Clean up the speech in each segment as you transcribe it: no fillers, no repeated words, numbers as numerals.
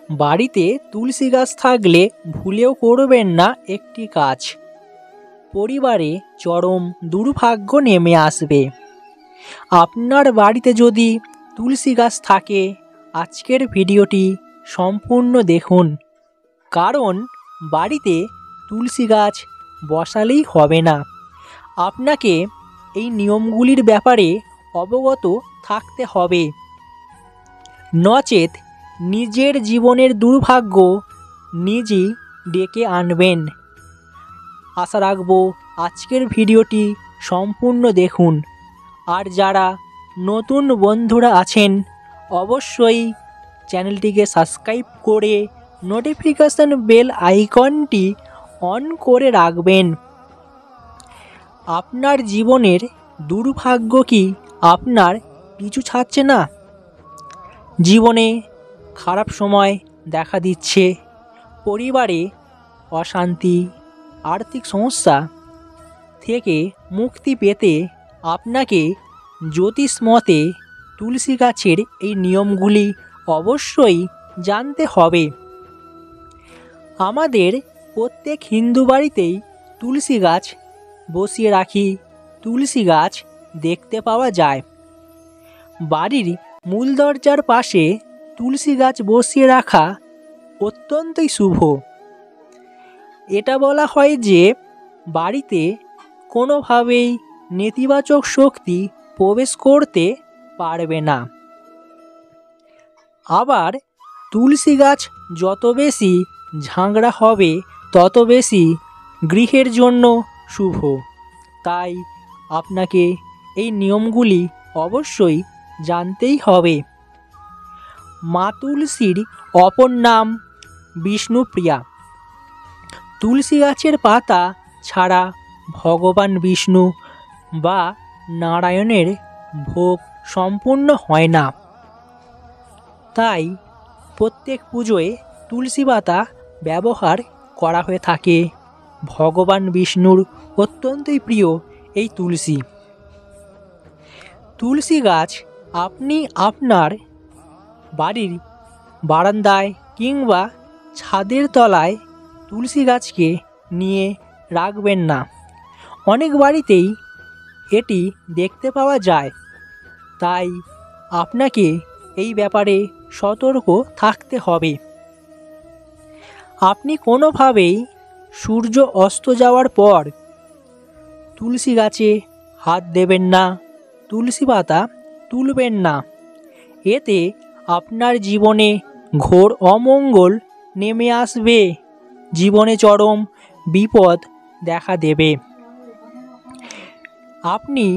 বাড়িতে তুলসী গাছ থাকলে ভুলেও করবেন না একটি কাজ। পরিবারে চরম দুর্ভাগ্য নেমে আসবে। আপনার বাড়িতে যদি তুলসী গাছ থাকে, আজকের ভিডিওটি সম্পূর্ণ দেখুন, কারণ বাড়িতে তুলসী গাছ বসালেই হবে না, আপনাকে এই নিয়মগুলির ব্যাপারে অবগত থাকতে হবে, নচেত নিজের জীবনের দুর্ভাগ্য নিজেই ডেকে আনবেন। আশা রাখব আজকের ভিডিওটি সম্পূর্ণ দেখুন। আর যারা নতুন বন্ধুরা আছেন অবশ্যই চ্যানেলটিকে সাবস্ক্রাইব করে নোটিফিকেশন বেল আইকনটি অন করে রাখবেন। আপনার জীবনের দুর্ভাগ্য কি আপনার পিছু ছাড়ছে না? জীবনে খারাপ সময় দেখা দিচ্ছে, পরিবারে অশান্তি, আর্থিক সমস্যা থেকে মুক্তি পেতে আপনাকে জ্যোতিষ মতে তুলসী গাছের এই নিয়মগুলি অবশ্যই জানতে হবে। আমাদের প্রত্যেক হিন্দু বাড়িতেই তুলসী গাছ বসিয়ে রাখি, তুলসী গাছ দেখতে পাওয়া যায়। বাড়ির মূল দরজার পাশে তুলসী গাছ বসিয়ে রাখা অত্যন্তই শুভ। এটা বলা হয় যে বাড়িতে কোনোভাবেই নেতিবাচক শক্তি প্রবেশ করতে পারবে না। আবার তুলসী গাছ যত বেশি ঝাঁকড়া হবে তত বেশি গৃহের জন্য শুভ। তাই আপনাকে এই নিয়মগুলি অবশ্যই জানতেই হবে। মা তুলসীর অপর নাম বিষ্ণুপ্রিয়া। তুলসী গাছের পাতা ছাড়া ভগবান বিষ্ণু বা নারায়ণের ভোগ সম্পূর্ণ হয় না। তাই প্রত্যেক পুজোয় তুলসী পাতা ব্যবহার করা হয়ে থাকে। ভগবান বিষ্ণুর অত্যন্তই প্রিয় এই তুলসী। তুলসী গাছ আপনি আপনার বাড়ির বারান্দায় কিংবা ছাদের তলায় তুলসী গাছকে নিয়ে রাখবেন না। অনেক বাড়িতেই এটি দেখতে পাওয়া যায়, তাই আপনাকে এই ব্যাপারে সতর্ক থাকতে হবে। আপনি কোনোভাবেই সূর্য অস্ত যাওয়ার পর তুলসী গাছে হাত দেবেন না, তুলসী পাতা তুলবেন না। এতে আপনার জীবনে ঘোর অমঙ্গল নেমে আসবে, জীবনে চরম বিপদ দেখা দেবে। আপনি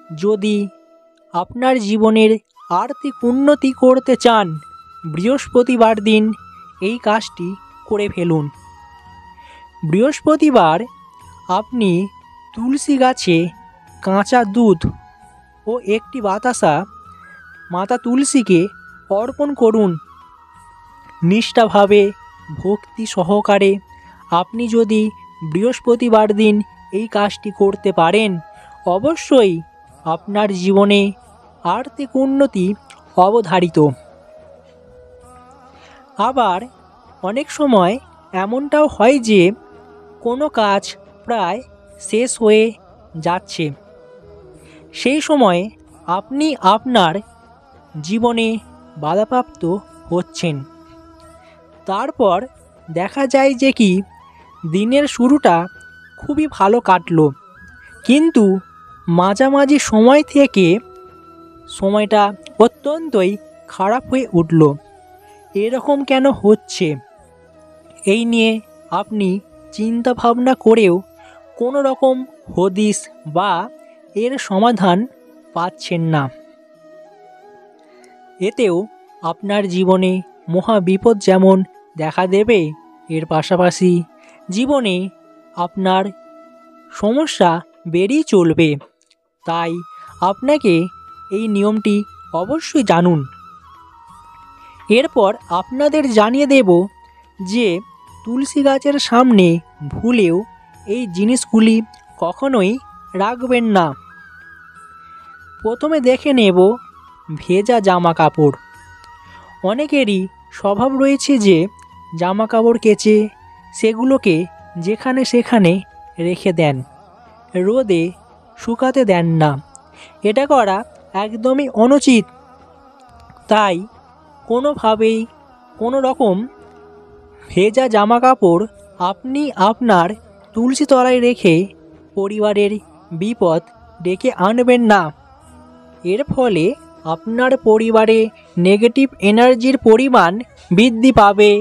যদি আপনার জীবনের আর্থিক উন্নতি করতে চান, বৃহস্পতিবার দিন এই কাজটি করে ফেলুন। বৃহস্পতিবার আপনি তুলসী গাছে কাঁচা দুধ ও একটি বাতাসা মাতা তুলসীকে অর্পণ করুন। নিষ্ঠাভাবে ভক্তি সহকারে আপনি যদি বৃহস্পতিবার দিন এই কাজটি করতে পারেন, অবশ্যই আপনার জীবনে আর্থিক উন্নতি অবধারিত। আবার অনেক সময় এমনটাও হয় যে কোনো কাজ প্রায় শেষ হয়ে যাচ্ছে, সেই সময় আপনি আপনার জীবনে বাধাপ্রাপ্ত হচ্ছেন। তারপর দেখা যায় যে কি দিনের শুরুটা খুবই ভালো কাটলো, কিন্তু মাঝামাঝি সময় থেকে সময়টা অত্যন্তই খারাপ হয়ে উঠল। এরকম কেন হচ্ছে, এই নিয়ে আপনি চিন্তা ভাবনা করেও কোনো রকম হদিশ বা এর সমাধান পাচ্ছেন না। এতেও আপনার জীবনে মহা বিপদ যেমন দেখা দেবে, এর পাশাপাশি জীবনে আপনার সমস্যা বেড়েই চলবে। তাই আপনাকে এই নিয়মটি অবশ্যই জানুন। এরপর আপনাদের জানিয়ে দেব যে তুলসী গাছের সামনে ভুলেও এই জিনিসগুলি কখনোই রাখবেন না। প্রথমে দেখে নেব ভেজা জামা কাপড়। অনেকেরই স্বভাব রয়েছে যে জামা কাপড় কেচে সেগুলোকে যেখানে সেখানে রেখে দেন, রোদে শুকাতে দেন না। এটা করা একদমই অনুচিত। তাই কোনোভাবেই কোনো রকম ভেজা জামা কাপড় আপনি আপনার তুলসী তলায় রেখে পরিবারের বিপদ ডেকে আনবেন না। এর ফলে আপনার পরিবারে নেগেটিভ এনার্জির পরিমাণ বৃদ্ধি পাবে,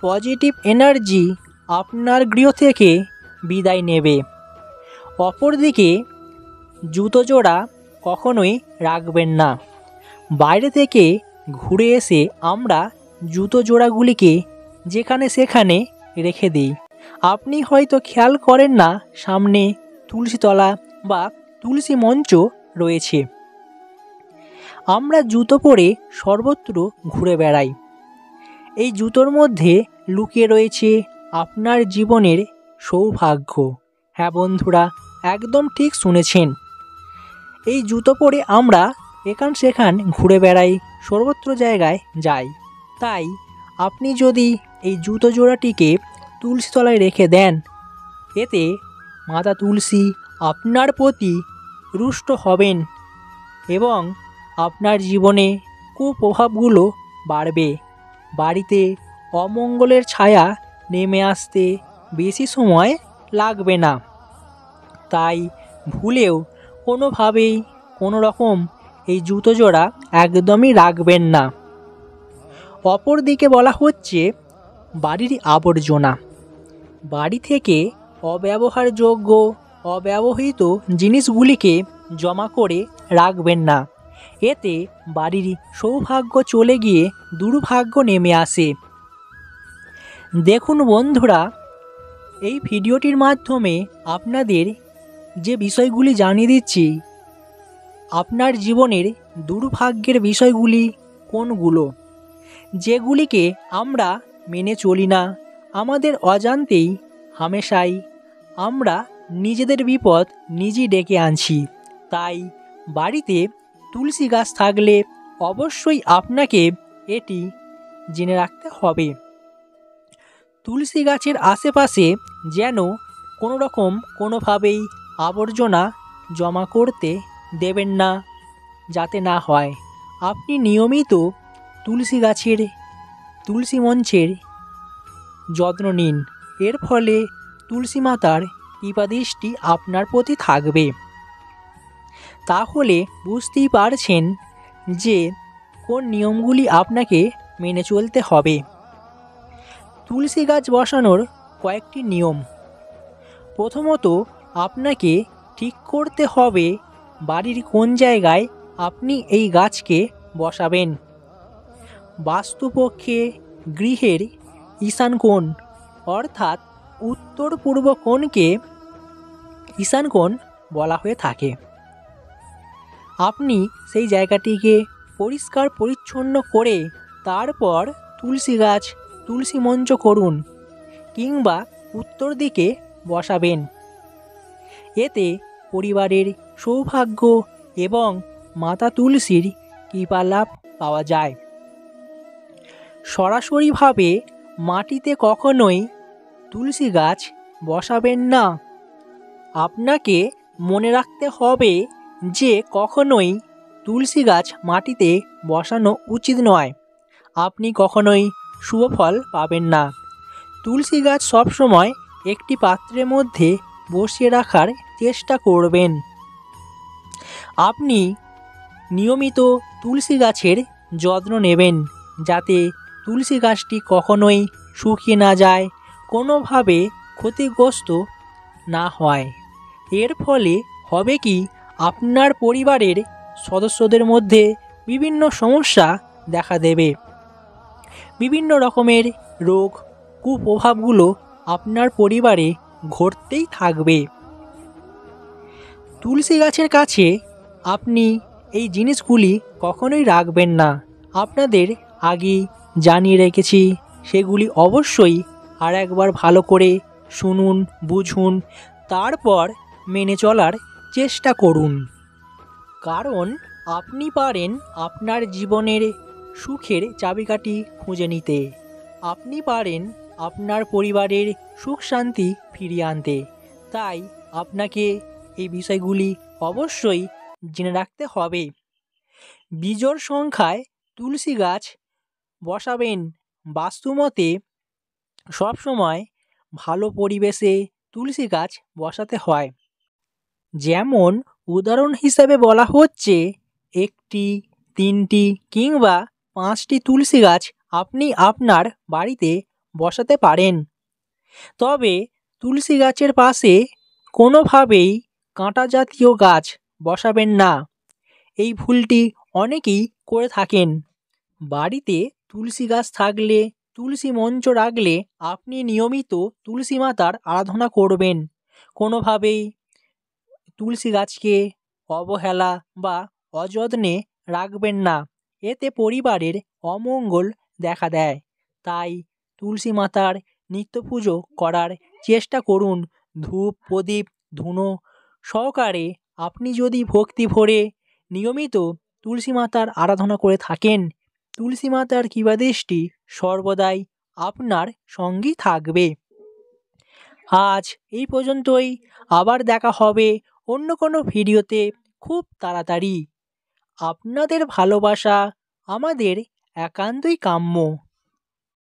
পজিটিভ এনার্জি আপনার গৃহ থেকে বিদায় নেবে। অপরদিকে জুতো জোড়া কখনোই রাখবেন না। বাইরে থেকে ঘুরে এসে আমরা জুতো জোড়াগুলিকে যেখানে সেখানে রেখে দিই। আপনি হয়তো খেয়াল করেন না সামনে তুলসীতলা বা তুলসী মঞ্চ রয়েছে। আমরা জুতো পরে সর্বত্র ঘুরে বেড়াই। এই জুতোর মধ্যে লুকিয়ে রয়েছে আপনার জীবনের সৌভাগ্য। হ্যাঁ বন্ধুরা, একদম ঠিক শুনেছেন। এই জুতো পরে আমরা এখান সেখান ঘুরে বেড়াই, সর্বত্র জায়গায় যাই। তাই আপনি যদি এই জুতো জোড়াটিকে তুলসী তলায় রেখে দেন, এতে মাতা তুলসী আপনার প্রতি রুষ্ট হবেন এবং আপনার জীবনে কুপ্রভাবগুলো বাড়বে। বাড়িতে অমঙ্গলের ছায়া নেমে আসতে বেশি সময় লাগবে না। তাই ভুলেও কোনোভাবেই কোনো রকম এই জুতো জোড়া একদমই রাখবেন না। অপরদিকে বলা হচ্ছে বাড়ির আবর্জনা। বাড়ি থেকে অব্যবহারযোগ্য অব্যবহৃত জিনিসগুলিকে জমা করে রাখবেন না। এতে বাড়ির সৌভাগ্য চলে গিয়ে দুর্ভাগ্য নেমে আসে। দেখুন বন্ধুরা, এই ভিডিওটির মাধ্যমে আপনাদের যে বিষয়গুলি জানিয়ে দিচ্ছি, আপনার জীবনের দুর্ভাগ্যের বিষয়গুলি কোনগুলো, যেগুলিকে আমরা মেনে চলি না, আমাদের অজান্তেই হামেশাই আমরা নিজেদের বিপদ নিজেই ডেকে আনছি। তাই বাড়িতে তুলসী গাছ থাকলে অবশ্যই আপনাকে এটি জেনে রাখতে হবে। তুলসী গাছের আশেপাশে যেন কোনো রকম কোনোভাবেই আবর্জনা জমা করতে দেবেন না, যাতে না হয়। আপনি নিয়মিত তুলসী গাছের তুলসী মঞ্চের যত্ন নিন। এর ফলে তুলসী মাতার কৃপাদৃষ্টি আপনার প্রতি থাকবে। তাহলে বুঝতেই পারছেন যে কোন নিয়মগুলি আপনাকে মেনে চলতে হবে। তুলসী গাছ বসানোর কয়েকটি নিয়ম। প্রথমত, আপনাকে ঠিক করতে হবে বাড়ির কোন জায়গায় আপনি এই গাছকে বসাবেন। বাস্তুপক্ষে গৃহের ঈশান কোণ অর্থাৎ উত্তর পূর্ব কোণকে ঈশান কোণ বলা হয়ে থাকে। আপনি সেই জায়গাটিকে পরিষ্কার পরিচ্ছন্ন করে তারপর তুলসী গাছ তুলসী মঞ্চ করুন কিংবা উত্তর দিকে বসাবেন। এতে পরিবারের সৌভাগ্য এবং মাতা তুলসীর কৃপালাভ পাওয়া যায়। সরাসরিভাবে মাটিতে কখনোই তুলসী গাছ বসাবেন না। আপনাকে মনে রাখতে হবে যে কখনোই তুলসী গাছ মাটিতে বসানো উচিত নয়। আপনি কখনোই শুভ ফল পাবেন না। তুলসী গাছ সবসময় একটি পাত্রের মধ্যে বসিয়ে রাখার চেষ্টা করবেন। আপনি নিয়মিত তুলসী গাছের যত্ন নেবেন, যাতে তুলসী গাছটি কখনোই শুকিয়ে না যায়, কোনোভাবে ক্ষতিগ্রস্ত না হয়। এর ফলে হবে কি, আপনার পরিবারের সদস্যদের মধ্যে বিভিন্ন সমস্যা দেখা দেবে। বিভিন্ন রকমের রোগ কুপ্রভাবগুলো আপনার পরিবারে ঘটতেই থাকবে। তুলসী গাছের কাছে আপনি এই জিনিসগুলি কখনোই রাখবেন না। আপনাদের আগেই জানিয়ে রেখেছি, সেগুলি অবশ্যই আর একবার ভালো করে শুনুন, বুঝুন, তারপর মেনে চলার চেষ্টা করুন। কারণ আপনি পারেন আপনার জীবনের সুখের চাবিকাঠি খুঁজে নিতে। আপনি পারেন আপনার পরিবারের সুখ শান্তি ফিরিয়ে আনতে। তাই আপনাকে এই বিষয়গুলি অবশ্যই জেনে রাখতে হবে। বিজোড় সংখ্যায় তুলসী গাছ বসাবেন। বাস্তুমতে সবসময় ভালো পরিবেশে তুলসী গাছ বসাতে হয়। যেমন উদাহরণ হিসাবে বলা হচ্ছে, 1টি, 3টি কিংবা 5টি তুলসী গাছ আপনি আপনার বাড়িতে বসাতে পারেন। তবে তুলসী গাছের পাশে কোনোভাবেই কাঁটা জাতীয় গাছ বসাবেন না। এই ভুলটি অনেকেই করে থাকেন। বাড়িতে তুলসী গাছ থাকলে, তুলসী মঞ্চ রাখলে আপনি নিয়মিত তুলসী মাতার আরাধনা করবেন। কোনোভাবেই তুলসী গাছকে অবহেলা বা অযত্নে রাখবেন না, এতে পরিবারের অমঙ্গল দেখা দেয়। তাই তুলসী মাতার নিত্য পুজো করার চেষ্টা করুন। ধূপ, প্রদীপ, ধুনো সহকারে আপনি যদি ভক্তি ভরে নিয়মিত তুলসী মাতার আরাধনা করে থাকেন, তুলসী মাতার কৃপাদৃষ্টি সর্বদাই আপনার সঙ্গেই থাকবে। আজ এই পর্যন্তই। আবার দেখা হবে অন্য কোনো ভিডিওতে খুব তাড়াতাড়ি। আপনাদের ভালোবাসা আমাদের একান্তই কাম্য।